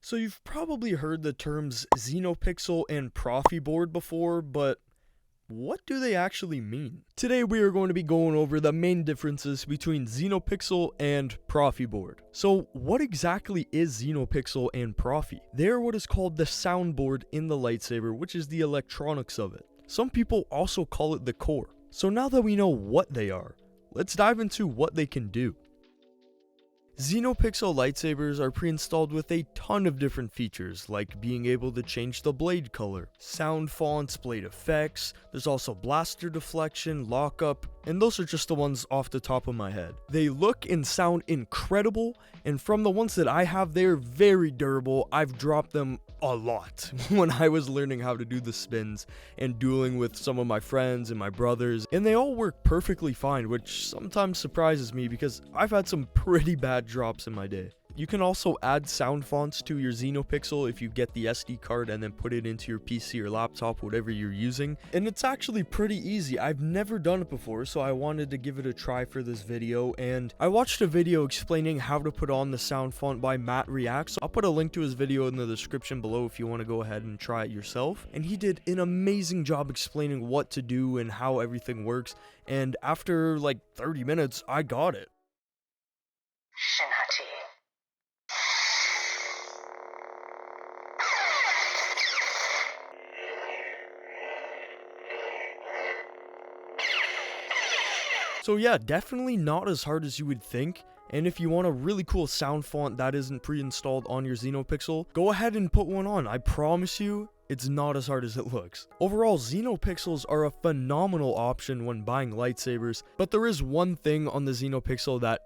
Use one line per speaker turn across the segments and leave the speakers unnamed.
So you've probably heard the terms Xenopixel and Proffie board before, but what do they actually mean? Today we are going to be going over the main differences between Xenopixel and Proffie board. So what exactly is Xenopixel and Proffie? They are what is called the soundboard in the lightsaber, which is the electronics of it. Some people also call it the core. So now that we know what they are, let's dive into what they can do. Xenopixel lightsabers are pre-installed with a ton of different features, like being able to change the blade color, sound fonts, blade effects, there's also blaster deflection, lockup, and those are just the ones off the top of my head. They look and sound incredible, and from the ones that I have, they're very durable. I've dropped them a lot when I was learning how to do the spins and dueling with some of my friends and my brothers, and they all work perfectly fine, which sometimes surprises me because I've had some pretty bad drops in my day. You can also add sound fonts to your Xenopixel if you get the SD card and then put it into your PC or laptop, whatever you're using. And it's actually pretty easy. I've never done it before, so I wanted to give it a try for this video. And I watched a video explaining how to put on the sound font by Matt Reacts. I'll put a link to his video in the description below if you want to go ahead and try it yourself. And he did an amazing job explaining what to do and how everything works. And after like 30 minutes, I got it. So yeah, definitely not as hard as you would think. And if you want a really cool sound font that isn't pre-installed on your Xenopixel, go ahead and put one on. I promise you, it's not as hard as it looks. Overall, Xenopixels are a phenomenal option when buying lightsabers, but there is one thing on the Xenopixel that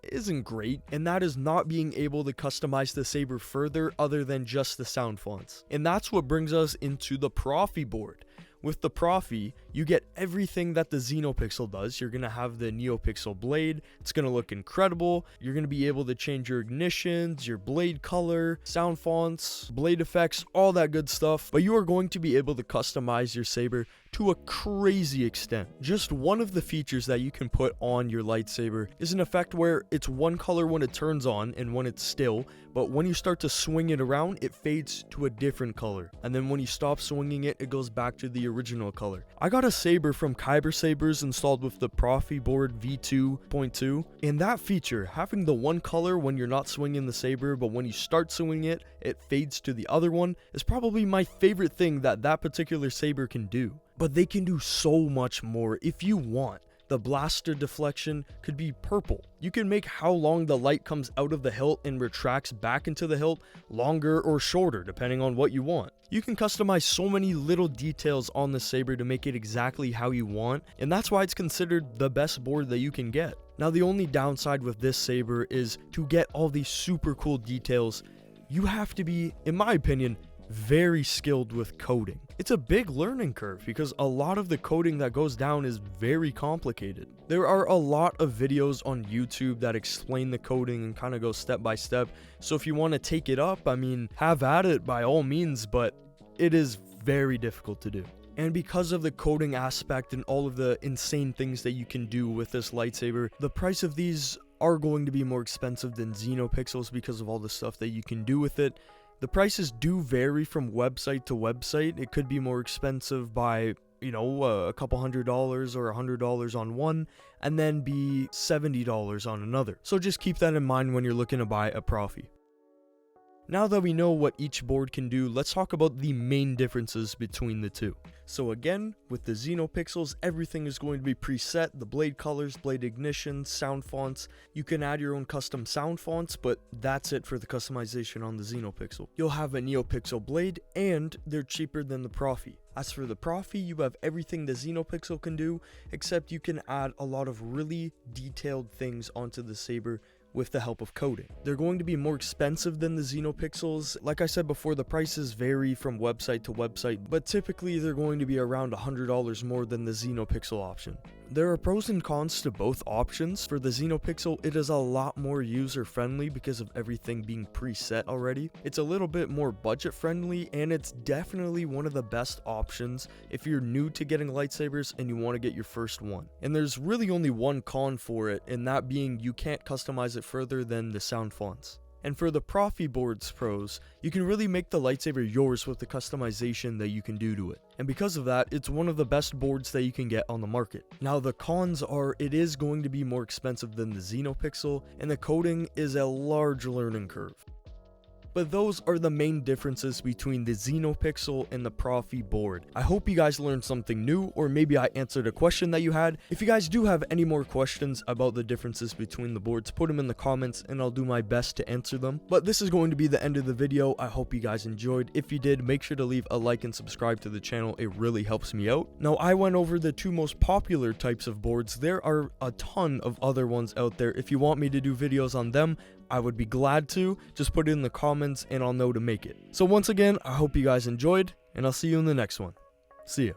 isn't great, and that is not being able to customize the saber further other than just the sound fonts. And that's what brings us into the Proffie board. With the Proffie, you get everything that the Xenopixel does. You're going to have the NeoPixel blade. It's going to look incredible. You're going to be able to change your ignitions, your blade color, sound fonts, blade effects, all that good stuff. But you are going to be able to customize your saber to a crazy extent. Just one of the features that you can put on your lightsaber is an effect where it's one color when it turns on and when it's still, but when you start to swing it around, it fades to a different color. And then when you stop swinging it, it goes back to the original color. I got a saber from Kyber Sabers installed with the Proffie board V2.2, and that feature, having the one color when you're not swinging the saber, but when you start swinging it, it fades to the other one, is probably my favorite thing that particular saber can do. But they can do so much more if you want. The blaster deflection could be purple. You can make how long the light comes out of the hilt and retracts back into the hilt longer or shorter, depending on what you want. You can customize so many little details on the saber to make it exactly how you want, and that's why it's considered the best board that you can get. Now, the only downside with this saber is to get all these super cool details, you have to be, in my opinion, very skilled with coding. It's a big learning curve because a lot of the coding that goes down is very complicated. There are a lot of videos on YouTube that explain the coding and kind of go step by step. So if you want to take it up, I mean, have at it by all means, but it is very difficult to do. And because of the coding aspect and all of the insane things that you can do with this lightsaber, the price of these are going to be more expensive than Xenopixels because of all the stuff that you can do with it. The prices do vary from website to website. It could be more expensive by, a couple $100 or $100 on one, and then be $70 on another. So just keep that in mind when you're looking to buy a Proffie. Now that we know what each board can do, let's talk about the main differences between the two. So again, with the Xenopixels, everything is going to be preset. The blade colors, blade ignition, sound fonts. You can add your own custom sound fonts, but that's it for the customization on the Xenopixel. You'll have a NeoPixel blade, and they're cheaper than the Proffie. As for the Proffie, you have everything the Xenopixel can do, except you can add a lot of really detailed things onto the saber with the help of coding. They're going to be more expensive than the Xenopixels. Like I said before, the prices vary from website to website, but typically they're going to be around $100 more than the Xenopixel option. There are pros and cons to both options. For the Xenopixel, it is a lot more user-friendly because of everything being preset already. It's a little bit more budget-friendly, and it's definitely one of the best options if you're new to getting lightsabers and you want to get your first one. And there's really only one con for it, and that being you can't customize it further than the sound fonts. And for the Proffie boards pros, you can really make the lightsaber yours with the customization that you can do to it. And because of that, it's one of the best boards that you can get on the market. Now the cons are it is going to be more expensive than the Xenopixel, and the coding is a large learning curve. But those are the main differences between the Xenopixel and the Proffie board. I hope you guys learned something new, or maybe I answered a question that you had. If you guys do have any more questions about the differences between the boards, put them in the comments and I'll do my best to answer them. But this is going to be the end of the video. I hope you guys enjoyed. If you did, make sure to leave a like and subscribe to the channel. It really helps me out. Now, I went over the two most popular types of boards. There are a ton of other ones out there. If you want me to do videos on them, I would be glad to. Just put it in the comments and I'll know to make it. So once again, I hope you guys enjoyed, and I'll see you in the next one. See ya.